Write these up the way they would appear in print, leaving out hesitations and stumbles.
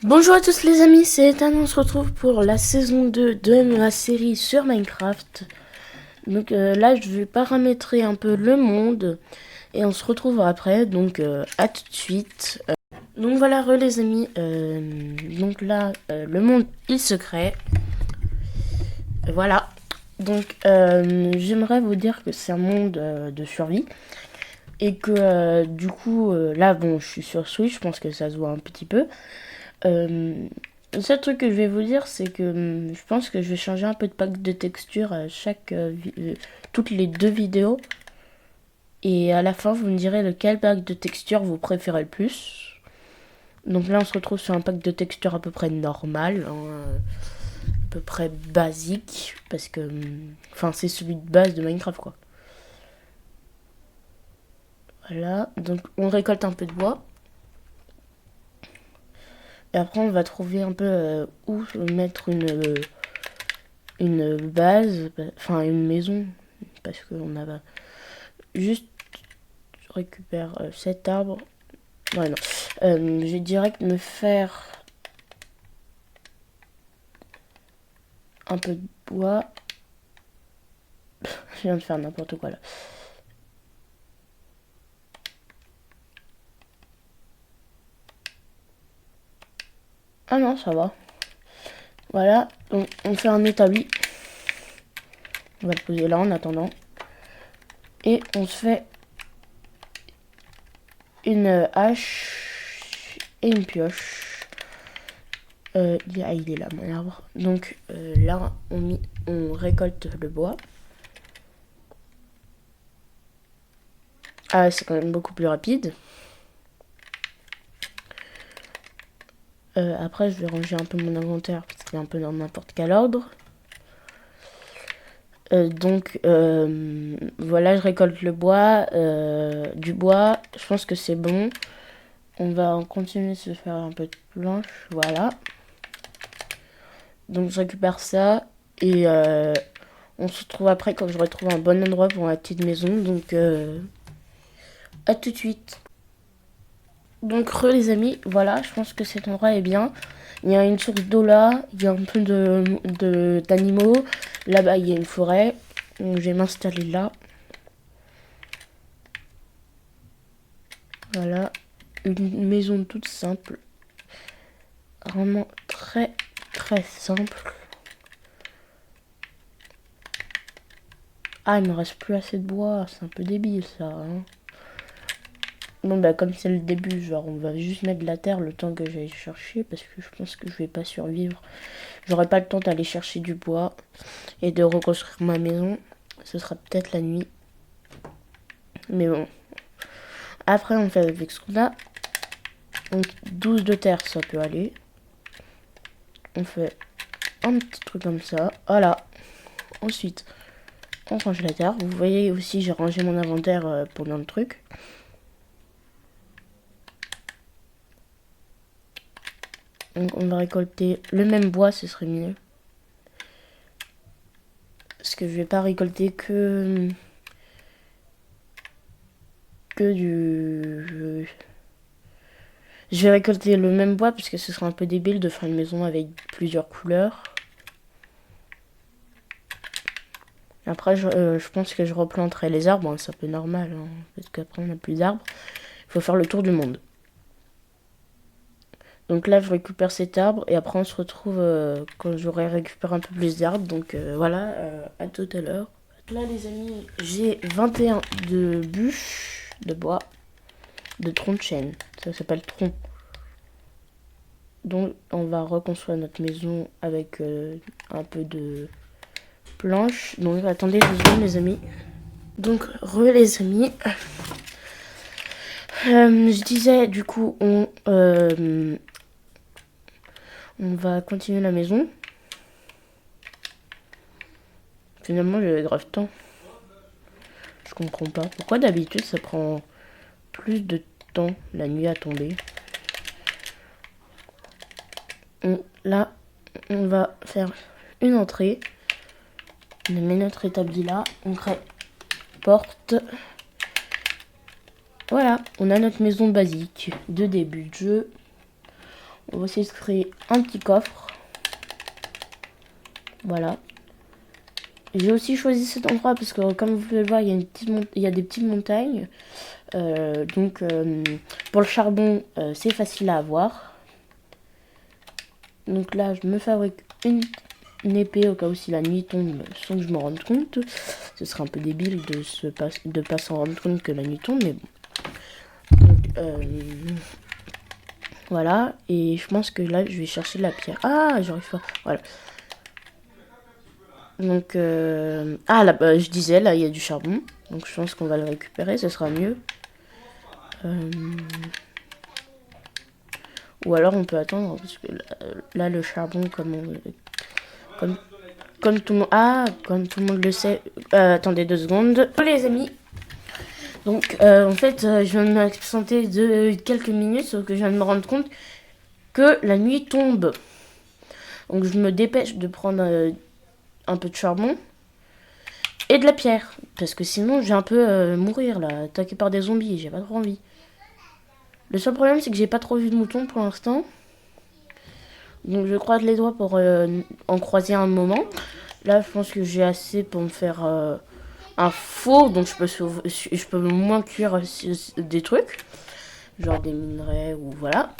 Bonjour à tous les amis, c'est Ethan, on se retrouve pour la saison 2 de ma série sur Minecraft. Donc là je vais paramétrer un peu le monde et on se retrouve après, donc à tout de suite. Donc voilà les amis, donc là le monde il se crée. Voilà, donc j'aimerais vous dire que c'est un monde de survie. Et que du coup, là bon je suis sur Switch, je pense que ça se voit un petit peu. Le seul truc que je vais vous dire, c'est que je pense que je vais changer un peu de pack de texture à toutes les deux vidéos. Et à la fin, vous me direz lequel pack de texture vous préférez le plus. Donc là, on se retrouve sur un pack de texture à peu près normal, hein, à peu près basique, parce que, enfin, c'est celui de base de Minecraft, quoi. Voilà, donc on récolte un peu de bois. Et après, on va trouver un peu où mettre une base, enfin une maison, parce qu'on a juste je récupère cet arbre. Ouais, non. Je vais direct me faire un peu de bois. Je viens de faire n'importe quoi là. Ah non, ça va. Voilà, donc on fait un établi. On va le poser là en attendant. Et on se fait une hache et une pioche. Il est là mon arbre. Donc là, on récolte le bois. Ah, c'est quand même beaucoup plus rapide. Après, je vais ranger un peu mon inventaire parce qu'il est un peu dans n'importe quel ordre. Donc voilà, je récolte le bois, du bois. Je pense que c'est bon. On va continuer de se faire un peu de planches. Voilà. Donc je récupère ça et on se retrouve après quand je retrouve un bon endroit pour ma petite maison. Donc à tout de suite. Donc les amis, voilà, je pense que cet endroit est bien. Il y a une source d'eau là, il y a un peu d'animaux. Là-bas, il y a une forêt. Donc, je vais m'installer là. Voilà, une maison toute simple. Vraiment très très simple. Ah, il me reste plus assez de bois, c'est un peu débile ça. Hein. Bon bah comme c'est le début, genre on va juste mettre de la terre le temps que j'aille chercher parce que je pense que je vais pas survivre. J'aurai pas le temps d'aller chercher du bois et de reconstruire ma maison. Ce sera peut-être la nuit. Mais bon. Après on fait avec ce qu'on a. Donc 12 de terre ça peut aller. On fait un petit truc comme ça. Voilà. Ensuite, on range la terre. Vous voyez aussi j'ai rangé mon inventaire pendant le truc. Donc on va récolter le même bois, ce serait mieux. Parce que je vais pas récolter que du... Je vais récolter le même bois parce que ce serait un peu débile de faire une maison avec plusieurs couleurs. Après, je pense que je replanterai les arbres. Bon, c'est un peu normal, hein, parce qu'après on n'a plus d'arbres. Il faut faire le tour du monde. Donc là, je récupère cet arbre et après on se retrouve quand j'aurai récupéré un peu plus d'arbres. Donc voilà, à tout à l'heure. Là, les amis, j'ai 21 de bûches de bois, de troncs de chêne. Ça s'appelle tronc. Donc, on va reconstruire notre maison avec un peu de planches. Donc, attendez 2 secondes, les amis. Donc, les amis. Je disais, du coup, on va continuer la maison. Finalement, j'ai grave de temps. Je comprends pas. Pourquoi d'habitude, ça prend plus de temps la nuit à tomber. Là, on va faire une entrée. On met notre établi là. On crée porte. Voilà, on a notre maison basique de début de jeu. On va essayer de créer un petit coffre. Voilà. J'ai aussi choisi cet endroit parce que comme vous pouvez le voir, il y a des petites montagnes. Donc pour le charbon, c'est facile à avoir. Donc là, je me fabrique une épée au cas où si la nuit tombe sans que je me rende compte. Ce serait un peu débile de pas s'en rendre compte que la nuit tombe, mais bon. Donc, voilà, et je pense que là, je vais chercher de la pierre. Ah, j'arrive pas. Voilà. Donc, là, je disais, là, il y a du charbon. Donc, je pense qu'on va le récupérer, ce sera mieux. Ou alors, on peut attendre, parce que là le charbon, comme tout le monde... Ah, comme tout le monde le sait... attendez 2 secondes. Oh, les amis. Donc, en fait, je viens de m'absenter de quelques minutes, sauf que je viens de me rendre compte que la nuit tombe. Donc, je me dépêche de prendre un peu de charbon et de la pierre. Parce que sinon, je vais un peu mourir, là, attaqué par des zombies. J'ai pas trop envie. Le seul problème, c'est que j'ai pas trop vu de moutons pour l'instant. Donc, je croise les doigts pour en croiser un moment. Là, je pense que j'ai assez pour me faire un four. Donc, je peux au moins cuire des trucs. Genre des minerais ou voilà.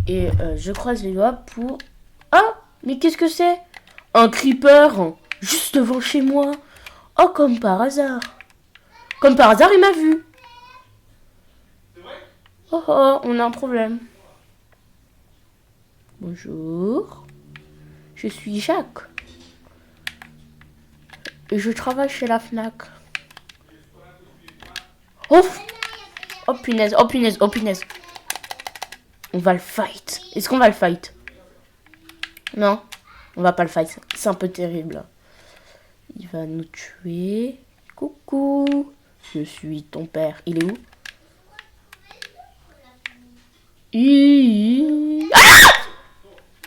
Et je croise les doigts pour... Ah, mais qu'est-ce que c'est? Un creeper juste devant chez moi. Oh, comme par hasard. Comme par hasard, il m'a vu. Oh oh, on a un problème. Bonjour. Je suis Jacques. Et je travaille chez la Fnac. Oh, oh punaise, oh punaise, oh punaise. On va le fight. Est-ce qu'on va le fight? Non, on va pas le fight. C'est un peu terrible. Il va nous tuer. Coucou. Je suis ton père. Il est où?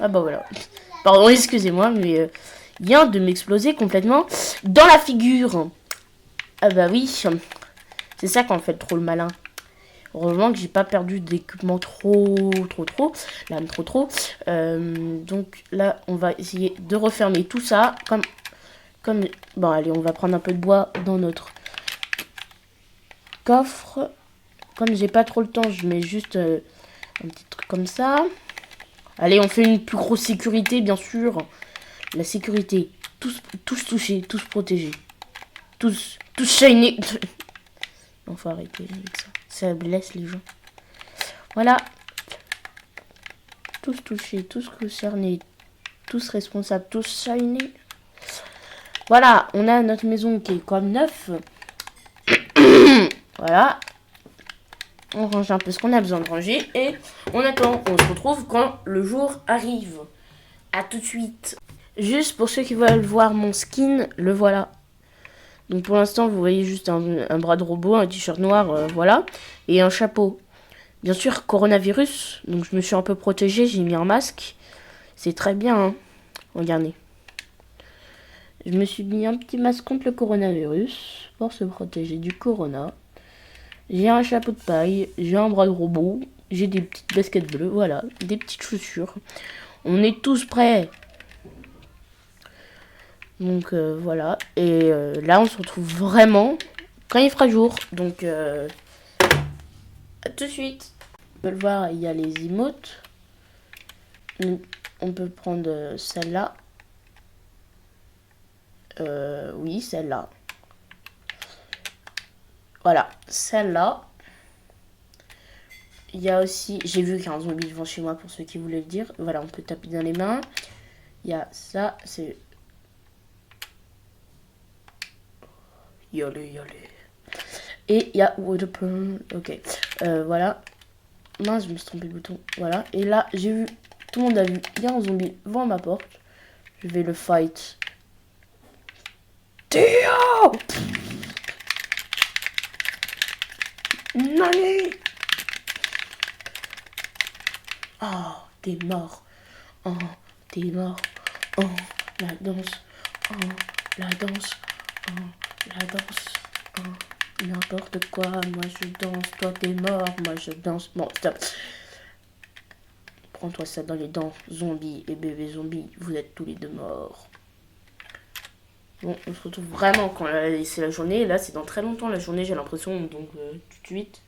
Ah bah voilà. Pardon, excusez-moi, mais il vient de m'exploser complètement dans la figure. Ah bah oui. C'est ça qu'on fait trop le malin. Heureusement que j'ai pas perdu d'équipement trop. Lame trop. Donc là, on va essayer de refermer tout ça. Bon, allez, on va prendre un peu de bois dans notre coffre. Comme j'ai pas trop le temps, je mets juste un petit truc comme ça. Allez, on fait une plus grosse sécurité, bien sûr. La sécurité. Tous touchés, tous protégés. Tous shinés. Non, faut arrêter avec ça. Ça blesse les gens. Voilà. Tous touchés, tous concernés, tous responsables, tous shinés. Voilà, on a notre maison qui est comme neuf. Voilà. On range un peu ce qu'on a besoin de ranger et on attend. On se retrouve quand le jour arrive. À tout de suite. Juste pour ceux qui veulent voir mon skin, le voilà. Donc pour l'instant, vous voyez juste un bras de robot, un t-shirt noir, voilà. Et un chapeau. Bien sûr, coronavirus. Donc je me suis un peu protégée, j'ai mis un masque. C'est très bien, hein. Regardez. Je me suis mis un petit masque contre le coronavirus pour se protéger du corona. J'ai un chapeau de paille, j'ai un bras de robot, j'ai des petites baskets bleues, voilà, des petites chaussures. On est tous prêts. Donc voilà, et là on se retrouve vraiment quand il fera jour. Donc à tout de suite. On peut le voir, il y a les emotes. On peut prendre celle-là. Oui, celle-là. Voilà, celle-là. Il y a aussi, j'ai vu qu'il y a un zombie devant chez moi pour ceux qui voulaient le dire. Voilà, on peut taper dans les mains. Il y a ça, c'est... Yolé. Et il y a Waterburn. Ok, voilà. Mince, je me suis trompé de bouton. Voilà, et là, j'ai vu, tout le monde a vu, il y a un zombie devant ma porte. Je vais le fight. Théo! Nani! Oh, t'es mort. Oh, t'es mort. Oh, la danse. Oh, la danse. Oh, la danse. Oh, n'importe quoi. Moi, je danse. Toi, t'es mort. Moi, je danse. Bon, stop. prends-toi ça dans les dents, zombie et bébé zombie, vous êtes tous les deux morts. Bon, on se retrouve vraiment quand c'est la journée. Là, c'est dans très longtemps la journée, j'ai l'impression, donc tout de suite.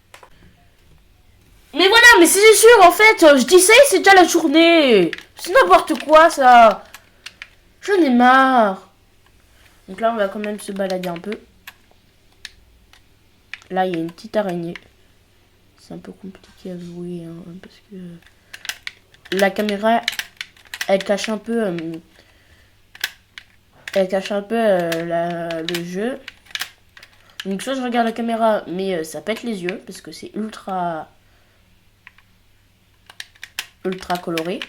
Mais voilà, mais c'est sûr, en fait, je dis ça et c'est déjà la journée. C'est n'importe quoi, ça. J'en ai marre. Donc là, on va quand même se balader un peu. Là, il y a une petite araignée. C'est un peu compliqué à jouer, hein, parce que la caméra, elle cache un peu... le jeu. Donc soit je regarde la caméra, mais ça pète les yeux, parce que c'est ultra coloré.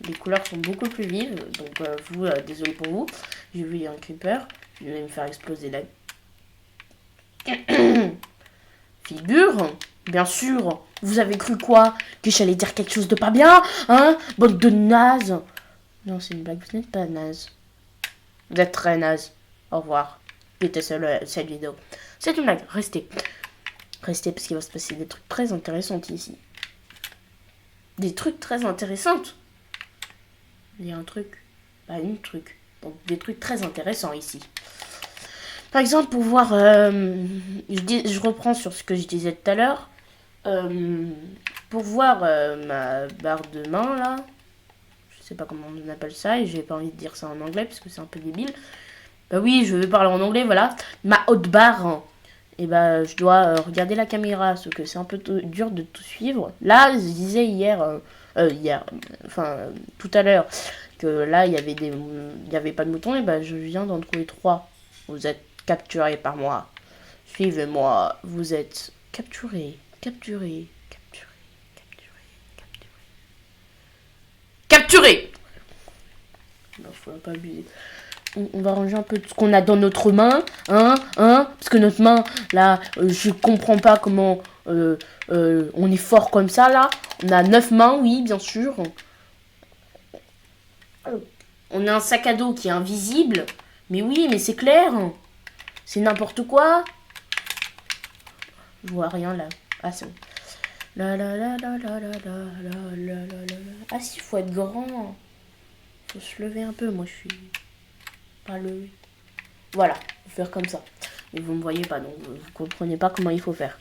Les couleurs sont beaucoup plus vives, donc désolé pour vous. J'ai vu un creeper, je vais me faire exploser la figure. Bien sûr, vous avez cru quoi? Que j'allais dire quelque chose de pas bien? Hein? Bande de nazes. Non, c'est une blague, vous n'êtes pas naze. Vous êtes très naze. Au revoir. Quittez cette vidéo. C'est une blague, restez. Restez parce qu'il va se passer des trucs très intéressants ici. Des trucs très intéressants. Il y a un truc. Pas une truc. Donc des trucs très intéressants ici. Par exemple, pour voir... je reprends sur ce que je disais tout à l'heure. Pour voir ma barre de main, là. Je sais pas comment on appelle ça. Et j'ai pas envie de dire ça en anglais parce que c'est un peu débile. Bah oui, je vais parler en anglais, voilà. Ma haute barre. Et bah, je dois regarder la caméra. Sauf que c'est un peu dur de tout suivre. Là, je disais tout à l'heure, que là, il y avait pas de moutons. Et bah, je viens d'en trouver 3. Vous êtes capturés par moi. Suivez-moi. Vous êtes capturés. Capturés. Non, faut pas abuser. On va ranger un peu tout ce qu'on a dans notre main, parce que notre main, là, je comprends pas comment on est fort comme ça, là. On a 9 mains, oui, bien sûr. On a un sac à dos qui est invisible, mais oui, mais c'est clair. C'est n'importe quoi. Je vois rien, là. Ah, c'est bon. Ah, si, faut être grand. Faut se lever un peu, moi, je suis... Voilà, faut faire comme ça. Mais vous me voyez pas, donc vous comprenez pas comment il faut faire.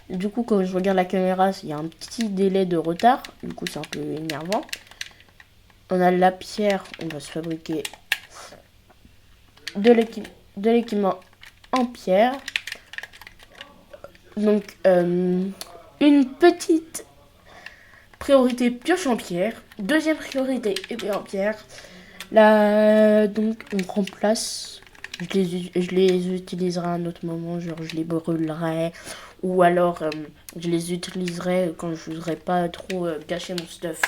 Et du coup, quand je regarde la caméra, il y a un petit délai de retard. Du coup, c'est un peu énervant. On a la pierre, on va se fabriquer de l'équipement en pierre. Donc, une petite priorité pioche en pierre. Deuxième priorité épée en pierre. Là, donc, on remplace. Je les utiliserai à un autre moment, genre je les brûlerai. Ou alors, je les utiliserai quand je voudrais pas trop cacher mon stuff.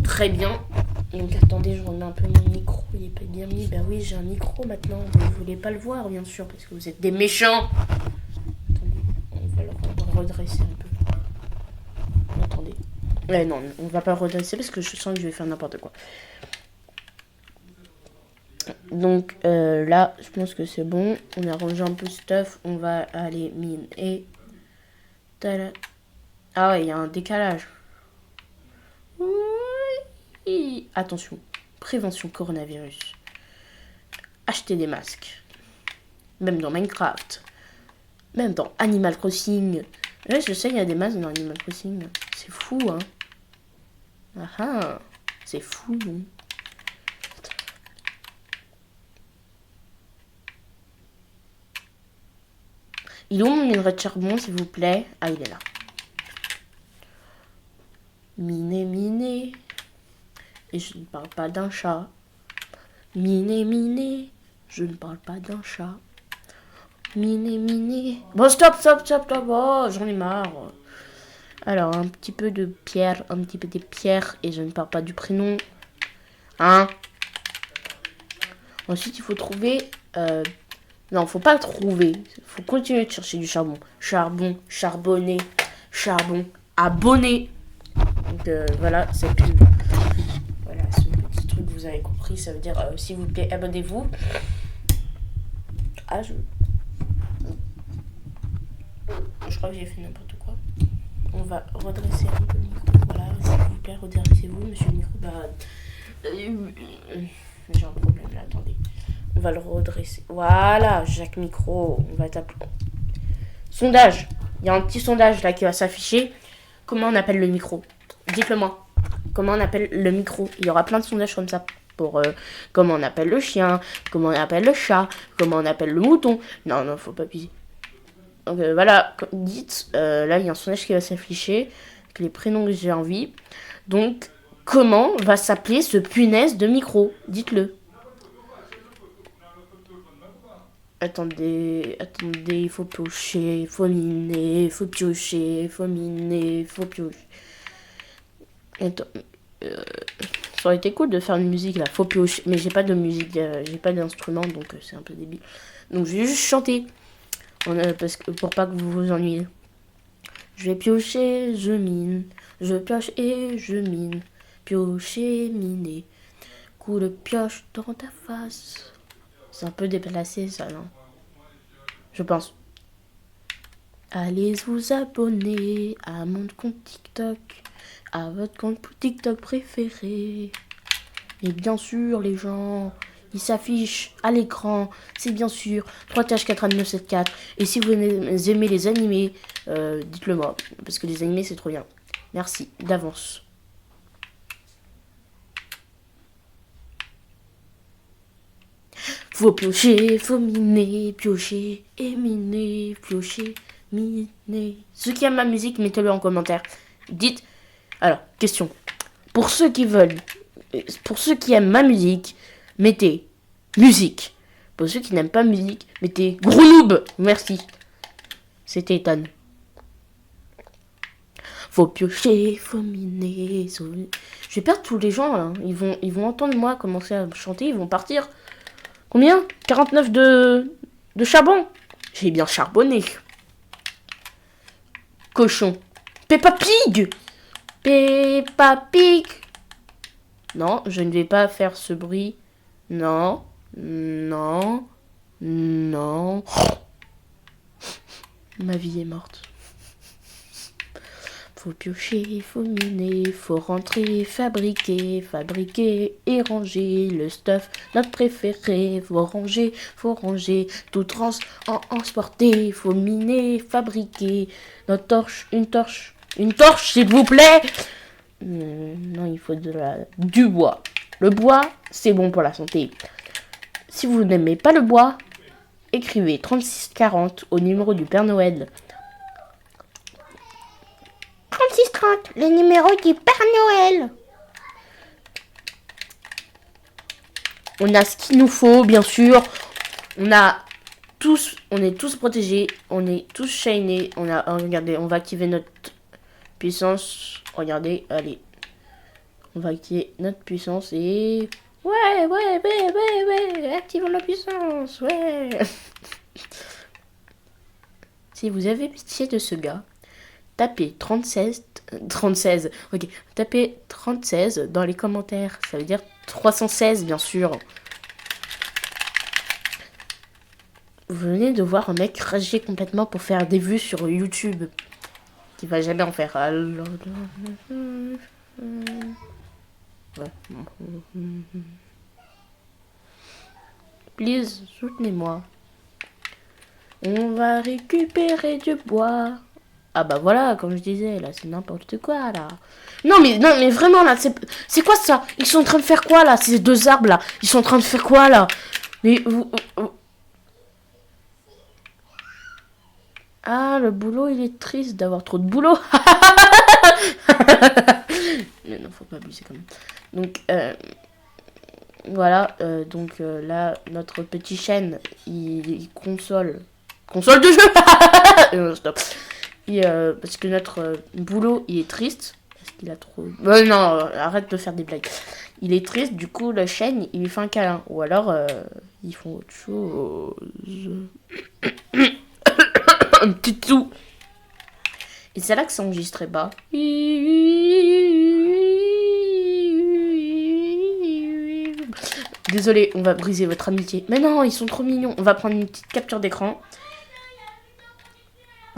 Très bien. Donc, attendez, je remets un peu mon micro. Il est pas bien mis. Bah oui, j'ai un micro maintenant. Vous voulez pas le voir, bien sûr, parce que vous êtes des méchants. Attendez, on va le redresser un peu. Attendez. Non, on va pas le redresser parce que je sens que je vais faire n'importe quoi. Donc là, je pense que c'est bon. On a rangé un peu de stuff. On va aller mine et... Ah ouais, il y a un décalage. Oui. Attention. Prévention coronavirus. Acheter des masques. Même dans Minecraft. Même dans Animal Crossing. Ouais, je sais, il y a des masques dans Animal Crossing. C'est fou, hein. Ah ah. C'est fou, hein. Il est où mon minerai de charbon, s'il vous plaît? Ah, il est là. Miner. Et je ne parle pas d'un chat. Miner. Je ne parle pas d'un chat. Miner. Bon, stop. Oh, j'en ai marre. Alors, un petit peu de pierre, un petit peu de pierre. Et je ne parle pas du prénom. Hein? Ensuite, il faut trouver... Non, faut pas trouver. Faut continuer de chercher du charbon. Charbon, charbonné, charbon, abonné. Donc voilà, c'est plus... Voilà, ce petit truc, vous avez compris. Ça veut dire, s'il vous plaît, abonnez-vous. Ah, je crois que j'ai fait n'importe quoi. On va redresser un peu le micro. Voilà, plaît, redressez-vous, monsieur le micro. J'ai un problème là, attendez. On va le redresser. Voilà, Jacques Micro, on va t'appeler. Sondage. Il y a un petit sondage là qui va s'afficher. Comment on appelle le micro? Dites-le moi. Comment on appelle le micro? Il y aura plein de sondages comme ça. Pour comment on appelle le chien, comment on appelle le chat, comment on appelle le mouton. Non, faut pas piser. Donc voilà, dites, là il y a un sondage qui va s'afficher, avec les prénoms que j'ai envie. Donc, comment va s'appeler ce punaise de micro? Dites-le. Attendez, il faut piocher, il faut miner, il faut piocher, il faut miner, il faut piocher. Attends, ça aurait été cool de faire une musique là, faut piocher, mais j'ai pas de musique, j'ai pas d'instrument, donc c'est un peu débile. Donc je vais juste chanter, parce que, pour pas que vous vous ennuyiez. Je vais piocher, je mine, je pioche et je mine, piocher, miner, coup de pioche dans ta face. C'est un peu déplacé ça, non? Je pense. Allez vous abonner à mon compte TikTok, à votre compte TikTok préféré. Et bien sûr, les gens, il s'affiche à l'écran, c'est bien sûr 3TH41974. Et si vous aimez les animés, dites-le moi, parce que les animés c'est trop bien. Merci d'avance. Faut piocher, faut miner, piocher et miner, piocher, miner. Ceux qui aiment ma musique, mettez-le en commentaire. Dites. Alors, question. Pour ceux qui aiment ma musique, mettez musique. Pour ceux qui n'aiment pas musique, mettez gros noob. Merci. C'était Ethan. Faut piocher, faut miner. Je vais perdre tous les gens là. Ils vont entendre moi commencer à chanter, ils vont partir. Combien? 49 de charbon. J'ai bien charbonné. Cochon. Peppa Pig. Peppa Pig. Non, je ne vais pas faire ce bruit. Non. Non. Non. Ma vie est morte. Faut piocher, faut miner, faut rentrer, fabriquer et ranger le stuff, notre préféré. Faut ranger, tout transporter, faut miner, fabriquer notre torche, une torche s'il vous plaît. Non, il faut du bois. Le bois, c'est bon pour la santé. Si vous n'aimez pas le bois, écrivez 3640 au numéro du Père Noël. 3630, le numéro du Père Noël. On a ce qu'il nous faut, bien sûr. On est tous protégés. On est tous chainés. Regardez, on va activer notre puissance. Regardez, allez. On va activer notre puissance et... Ouais. Activons la puissance, ouais. Si vous avez pitié de ce gars, tapez 36, ok, tapez 36 dans les commentaires, ça veut dire 316 bien sûr. Vous venez de voir un mec rager complètement pour faire des vues sur YouTube, qui va jamais en faire. Alors... Ouais. Please, soutenez-moi. On va récupérer du bois. Ah bah voilà, comme je disais, là, c'est n'importe quoi, là. Non, mais vraiment, là, c'est quoi ça? Ils sont en train de faire quoi, là? Ces deux arbres, là, ils sont en train de faire quoi, là? Mais vous... Ah, le boulot, il est triste d'avoir trop de boulot. Mais non, faut pas abuser quand même. Donc, voilà, là, notre petit chêne, il console de jeu. Stop. Parce que notre boulot, il est triste. Parce qu'il a trop... non, arrête de faire des blagues. Il est triste, du coup, le chêne, il lui fait un câlin. Ou alors, ils font autre chose. Un petit tout. Et c'est là que ça enregistrait bas. Désolé, on va briser votre amitié. Mais non, ils sont trop mignons. On va prendre une petite capture d'écran.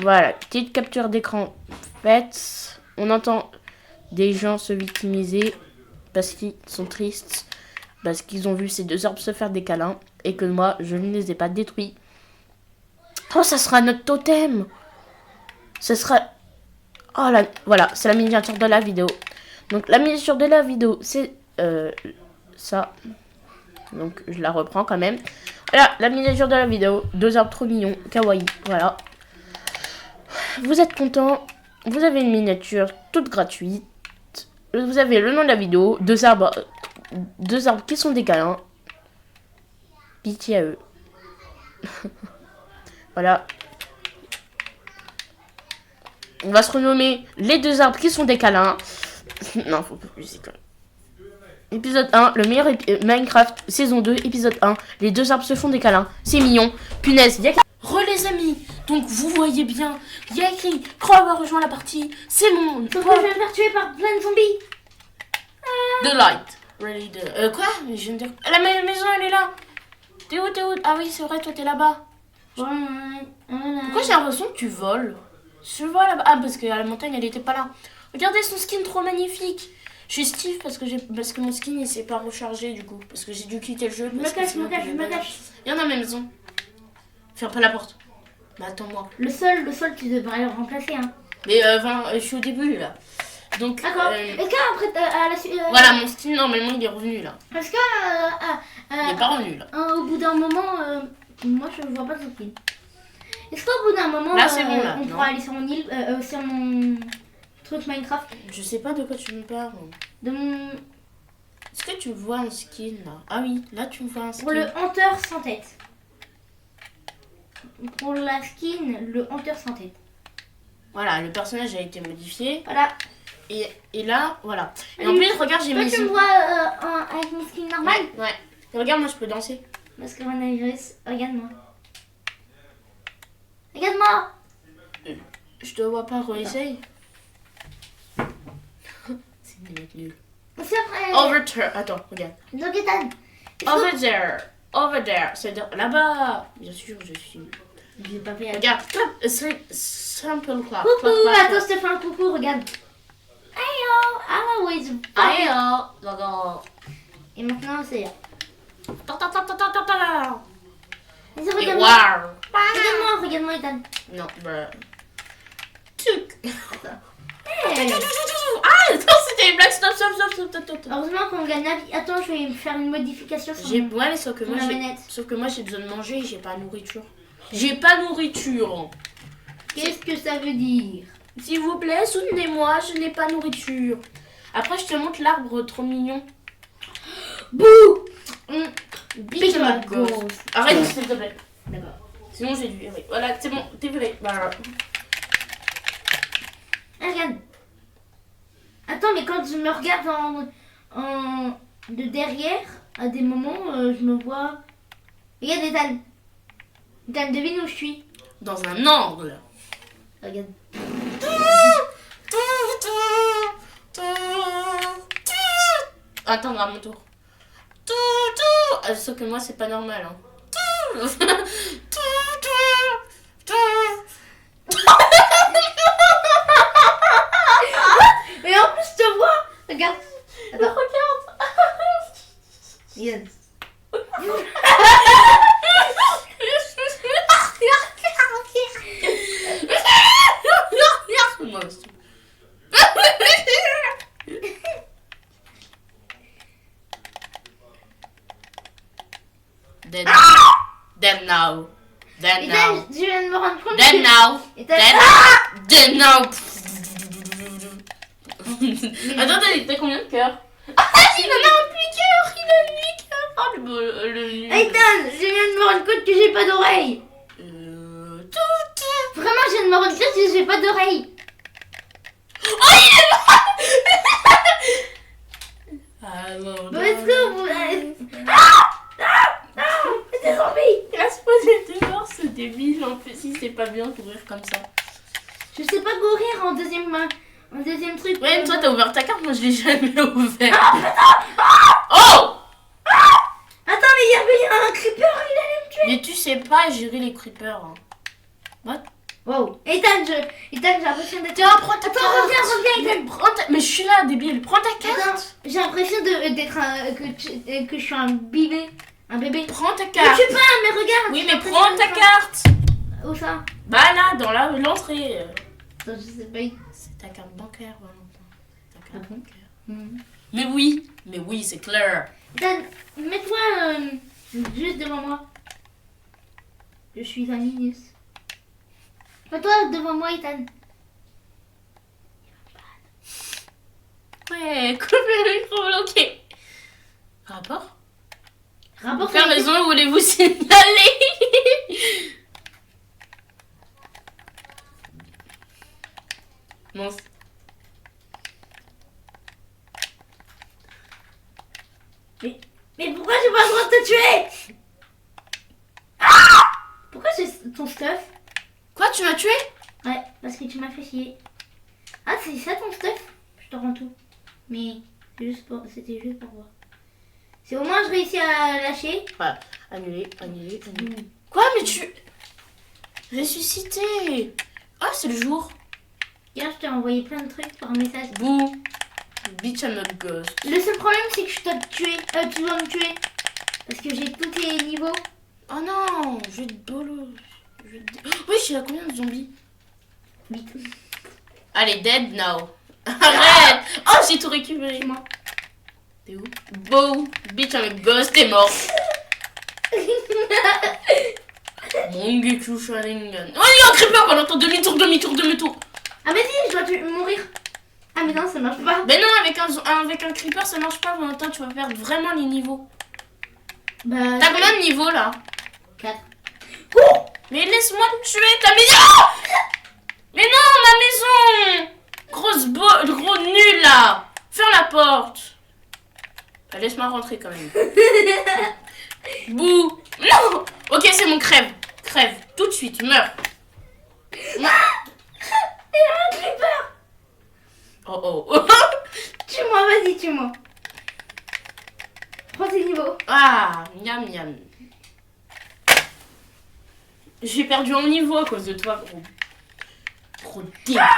Voilà, petite capture d'écran faite. On entend des gens se victimiser parce qu'ils sont tristes, parce qu'ils ont vu ces 2 arbres se faire des câlins et que moi, je ne les ai pas détruits. Oh, ça sera notre totem. Ce sera... Oh là, voilà, c'est la miniature de la vidéo. Donc la miniature de la vidéo, c'est ça. Donc je la reprends quand même. Voilà, la miniature de la vidéo. 2 arbres trop mignons, kawaii, voilà. Vous êtes content, vous avez une miniature toute gratuite. Vous avez le nom de la vidéo, 2 arbres qui sont des câlins. Pitié à eux. Voilà. On va se renommer les 2 arbres qui sont des câlins. Non, faut pas plus quand même. Épisode 1, le meilleur Minecraft, saison 2, épisode 1. Les 2 arbres se font des câlins. C'est mignon. Punaise, y'a... Les amis, donc vous voyez bien, il y a écrit Croix avoir rejoint la partie, c'est mon... Pourquoi je vais me faire tuer par plein de zombies? The light. Really the... quoi? Je viens de dire... La maison, elle est là. T'es où? Ah oui, c'est vrai, toi t'es là-bas. Pourquoi j'ai l'impression que tu voles? Je vole là-bas. Ah, parce que la montagne, elle était pas là. Regardez son skin trop magnifique. Je suis Steve parce que mon skin il s'est pas rechargé du coup. Parce que j'ai dû quitter le jeu. Je me cache. Il y en a ma maison. Ferme pas la porte. Bah attends-moi. Le sol, tu devrais le remplacer, hein. Mais je suis au début là. Donc. D'accord. Est-ce qu'après à la suite. Voilà, mon skin normalement il est revenu là. Est-ce que. Il est pas revenu là. Au bout d'un moment, moi je vois pas de skin. Est-ce qu'au bout d'un moment, là, c'est bon, là, on pourra aller sur mon île, sur mon truc Minecraft? Je sais pas de quoi tu me parles. De mon. Est-ce que tu vois un skin là? Ah oui, là tu me vois un skin. Pour le hanteur sans tête. Pour la skin, le hanteur sans tête. Voilà, le personnage a été modifié. Voilà. Et là, voilà. Et en plus, regarde, j'ai mis... Toi, tu me vois avec mon skin normal? Ouais. Et regarde, moi, je peux danser. Parce que Coronavirus, regarde-moi. Regarde-moi. Je te vois pas, réessaye. C'est une limite nulle. C'est après. Over there. Attends, regarde. Donc, Ethan. Over there. Over there. C'est là-bas. Bien sûr, je suis... J'ai pas fait. Regarde, clap. Simple clap. Coucou, Clap, clap, attends, clap. je te fais un coucou, regarde. Ayo, ah oui, Aïe, d'accord. Et maintenant, c'est. Ta ta ta ta ta ta ta. Vas-y, Et regarde-moi. wow. Regarde-moi, Ethan. Non, bah... Tuc. Hey. Ah, attends, c'était une blague. Stop. Heureusement qu'on gagne la vie. Attends, je vais faire une modification sur Ouais, mon- mais sauf que sur la manette. moi j'ai besoin de manger et j'ai pas de nourriture. J'ai pas de nourriture. Qu'est-ce que ça veut dire? S'il vous plaît, soutenez-moi, je n'ai pas de nourriture. Après, je te montre l'arbre trop mignon. Bouh. Big ma Ghost. ghost. Arrête, s'il te plaît. D'accord. Sinon, j'ai dû. Voilà, c'est bon, t'es vrai. Voilà. Regarde. Attends, mais quand je me regarde de derrière, à des moments, je me vois. Regarde, Ethan. Ethan, devine où je suis. Dans un angle. Regarde. Attends, à mon tour. Sauf que moi, c'est pas normal. Hein. Mais en plus, je te vois. Regarde. Attends. Regarde. Regarde. Moi aussi. Then now. Then now. Ethan, je viens de me rendre compte Then que... now. Ethan, Then now. Attends, t'as combien de cœurs? Ah, il en a un demi-cœur. Il a un demi-cœur. Oh, le nul. Ethan, je viens de me rendre compte que j'ai pas d'oreille. Vraiment, je viens de me rendre compte que j'ai pas d'oreille. Oh, il est mort. Ah, non, Bon, est-ce que vous... C'est des zombies. Il a supposé être mort, ce débile. En plus, il sait pas bien courir comme ça. Je sais pas courir en deuxième truc. Ouais, mais toi, t'as ouvert ta carte. Moi, je l'ai jamais ouvert. Oh! Attends, mais il y avait un creeper, il allait me tuer. Mais tu sais pas gérer les creepers. Hein. What? Wow. Ethan, j'ai l'impression d'être... Tiens, prends ta Attends, carte. reviens, Ethan. Mais je suis là, débile. Prends ta Attends, carte. j'ai l'impression que je suis un bébé. Un bébé. Prends ta Mais carte. tu pas, mais regarde. Oui, j'ai mais l'impression prends ta d'être carte. Où ça? Bah là, dans l'entrée. Attends, je sais pas. C'est ta carte bancaire, Valentin. Ta carte Ah bon bancaire. Hmm. Mais oui, c'est clair. Ethan, mets-toi juste devant moi. Je suis un Linus. Mets-toi devant moi, Ethan. Ouais, coupe le micro bloqué. Rapport? Rapport Quelle avec- raison voulez-vous signaler? Non. Mais pourquoi j'ai pas le droit de te tuer? Pourquoi c'est ton stuff? Quoi, tu m'as tué? Ouais, parce que tu m'as fait chier. Ah, c'est ça ton stuff? Je te rends tout. Mais c'était juste pour voir. Si au moins je réussis à lâcher. Ouais, annulé. Quoi, mais tu... Ressuscité. Ah, c'est le jour. Hier, je t'ai envoyé plein de trucs par message. Bouh. Bitch, I'm a ghost. Le seul problème, c'est que je dois te tuer. Tu dois me tuer. Parce que j'ai tous tes niveaux. Oh non, je vais te bolo. Oui, je suis à combien de zombies? 8. Allez, dead now. Arrête. Oh, j'ai tout récupéré. Moi. T'es où? Beau. Bitch, I'm a ghost, t'es mort. Mongeku Sharingan. Oh, il y a un creeper pendant ton demi-tour. Ah, mais si, je dois mourir. Ah, mais non, ça marche pas. Mais non, avec un creeper, ça marche pas. Valentin, tu vas perdre vraiment les niveaux. Bah. T'as combien de niveaux là? 4. Mais laisse-moi te tuer, ta maison. Mais non, ma maison. Gros nul là. Ferme la porte. Bah, laisse-moi rentrer quand même. Bouh. Non. Ok, c'est mon crève. Crève. Tout de suite, meurs. Il y a un creeper. Oh. Tue-moi, vas-y, tue-moi. Prends tes niveaux. Ah, miam. J'ai perdu en niveau à cause de toi, gros. Gros dé. Il y a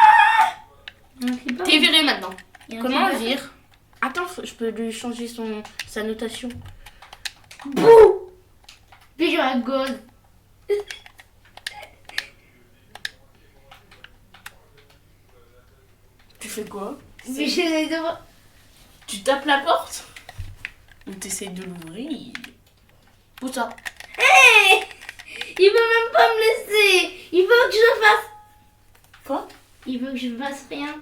un creeper. T'es viré maintenant. Il y a un Comment on creeper. vire? Attends, je peux lui changer sa notation. Bouh. Puis j'ai un gold. Tu fais quoi? Mais j'ai les deux. Tu tapes la porte? Ou t'essayes de l'ouvrir? Où ça? Hey, il veut même pas me laisser. Il veut que je fasse. Quoi? Il veut que je fasse rien.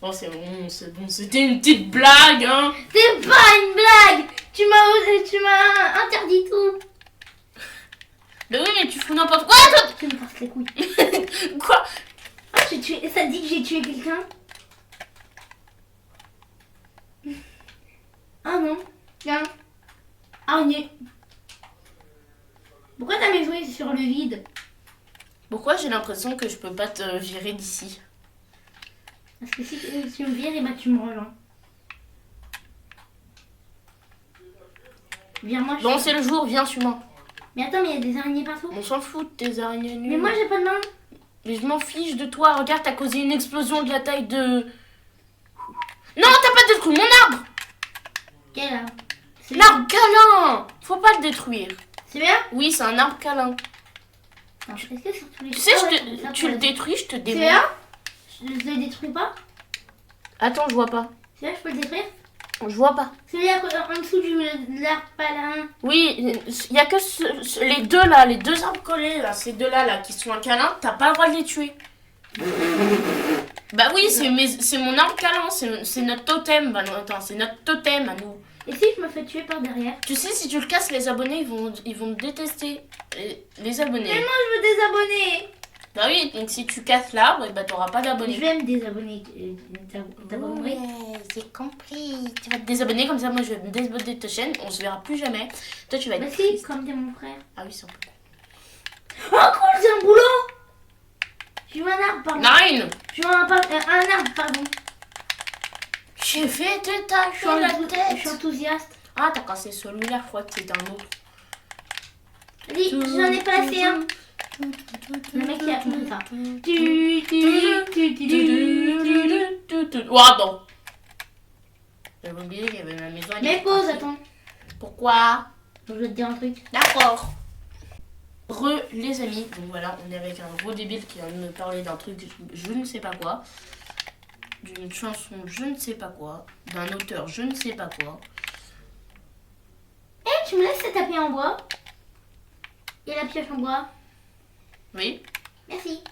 Oh, c'est bon, c'était une petite blague, hein? C'est pas une blague. Tu m'as interdit tout. Mais oui, mais tu fous n'importe quoi, toi! Tu me casses les couilles. Quoi? Ah, j'ai tué. Ça dit que j'ai tué quelqu'un. Ah non. Tiens. Araignée. Pourquoi ta maison est sur le vide? Pourquoi j'ai l'impression que je peux pas te virer d'ici? Parce que si tu me vires, et bah tu me rejoins. Viens-moi. Bon, c'est le jour, viens, suis-moi. Mais attends, mais il y a des araignées partout. On s'en fout de tes araignées nulles. Mais moi, j'ai pas de main. Mais je m'en fiche de toi. Regarde, t'as causé une explosion de la taille de... Non, t'as pas détruit mon arbre. Quel arbre? C'est L'arbre câlin. Faut pas le détruire. C'est bien? Oui, c'est un arbre câlin. Attends, est-ce que sur tous les... Tu sais, Ah ouais, ça, tu pour le les- détruis, je te C'est démonte. bien? Je le détruis pas? Attends, je vois pas. C'est là, je peux le détruire? Je vois pas. Celui en dessous de l'arbre palin. Oui, il y a que les deux là, les deux arbres collés là, ces deux là qui sont un câlin, t'as pas le droit de les tuer. Bah oui, c'est mon arbre câlin, c'est notre totem. Bah non, attends, c'est notre totem à nous. Et si je me fais tuer par derrière? Tu sais, si tu le casses, les abonnés ils vont te détester. Les abonnés. Mais moi, je veux des abonnés. Bah oui, donc si tu casses l'arbre, et bah t'auras pas Je d'abonnés. vais me désabonner. T'abonnerais? Ouais, c'est compris. Tu vas te désabonner comme ça, moi je vais me désabonner de ta chaîne, on se verra plus jamais. Toi tu vas être Bah si, triste. comme t'es mon frère. Ah oui, c'est un peu con. Oh cool, c'est un boulot. Je veux un arbre, pardon. Nine. Je veux un arbre, pardon. J'ai fait de ta Je suis dans la je suis tête. enthousiaste. Ah, t'as cassé celui-là, je crois que c'est un autre. Allez, j'en ai pas assez un. Le mec qui a compris ça. Oh non. J'avais oublié qu'il y avait ma maison. Mais pause, attends. Pourquoi? Je vais te dire un truc. D'accord. Les amis, donc voilà, on est avec un gros débile qui vient de me parler d'un truc, je ne sais pas quoi. D'une chanson, je ne sais pas quoi. D'un auteur, je ne sais pas quoi. Eh, tu me laisses cet tapis en bois? Et la pioche en bois? Oui, Merci.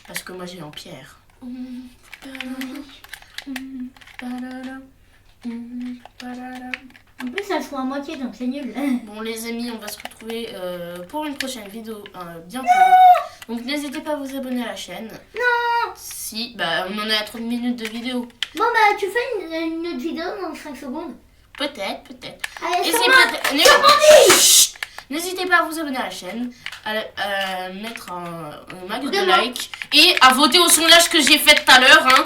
parce que moi j'ai en pierre. En plus, elles sont à moitié, donc c'est nul. Bon les amis, on va se retrouver pour une prochaine vidéo bientôt. Donc n'hésitez pas à vous abonner à la chaîne. Non. Si, bah on en est à 30 minutes de vidéo. Bon, bah, tu fais une autre vidéo dans 5 secondes. Peut-être. Allez, Et sur c'est moi. peut-être- Chut. N'hésitez pas à vous abonner à la chaîne, à mettre un max de Demain. likes et à voter au sondage que j'ai fait tout à l'heure.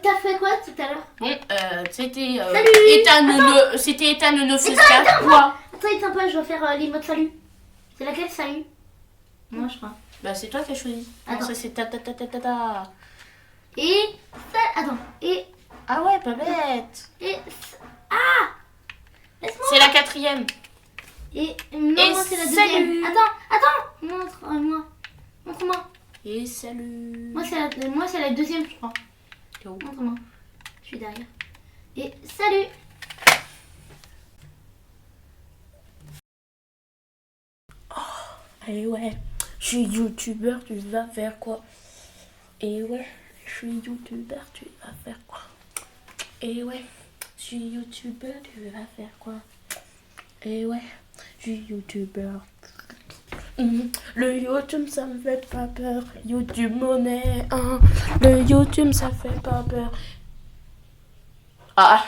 T'as fait quoi tout à l'heure? Bon, c'était Salut. c'était Ethan ne fait pas. Quoi? Attends, il est sympa, je dois faire l'emote salut. C'est laquelle salut? Moi, je crois. Bah c'est toi qui as choisi. Non, Attends. ça c'est ta. Et ça, attends. Et Ah ouais, pas bête. ah, laisse-moi. C'est la 4e. Et non, Et moi c'est la salut. deuxième. Attends, montre-moi. Montre-moi. Et salut. Moi c'est la deuxième, je crois. Yo. Montre-moi. Je suis derrière. Et salut. Et ouais, je suis youtubeur, tu vas faire quoi? Et ouais, je suis youtubeur, tu vas faire quoi? Et ouais, je suis youtubeur, tu vas faire quoi? Et ouais, je suis youtubeur. Le YouTube ça me fait pas peur. YouTube monnaie, hein. Le YouTube ça fait pas peur. Ah.